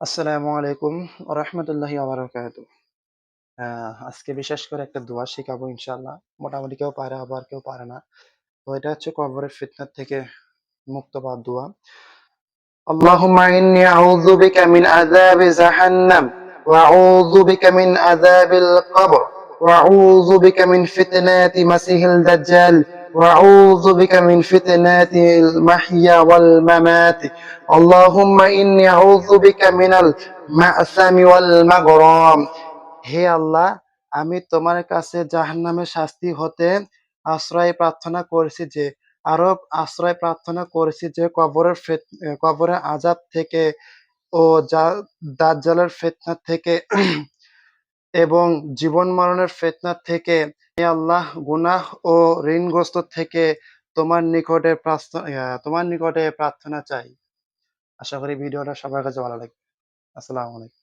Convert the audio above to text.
আসসালামু আলাইকুম ওয়া রাহমাতুল্লাহি ওয়া বারাকাতুহু। আজকে বিশেষ করে একটা দোয়া শিখাবো ইনশাআল্লাহ। মোটামুটি কেউ পারে আবার কেউ পারে না। তো এটা হচ্ছে কবরের ফিতনা থেকে মুক্ত পাওয়ার দোয়া। আল্লাহুম্মা ইন্নী আউযু বিকা মিন আযাবি জাহান্নাম ওয়া আউযু বিকা মিন আযাবিল কবর ওয়া আউযু বিকা মিন ফিতনাতি মাসিহিল দাজ্জাল ওয়া আউযু বিকা মিন ফিতনাতিল মাহইয়া ওয়াল মামাত। আল্লাহুম্মা ইন্নী আউযু বিকা মিনাল মা'সামি ওয়াল মাগরাম। হে আল্লাহ, আমি তোমার কাছে জাহান্নামের শাস্তি হতে আশ্রয় প্রার্থনা করেছি যে আরো আশ্রয় প্রার্থনা করেছি যে কবরের আযাব থেকে ও দাজ্জালের ফিতনা থেকে এবং জীবন মরণের ফিতনা থেকে। হে আল্লাহ, গুনাহ ও ঋণগ্রস্ত থেকে তোমার নিকটে প্রার্থনা চাই। আশা করি ভিডিওটা সবার কাছে ভালো লাগবে। আসসালামু আলাইকুম।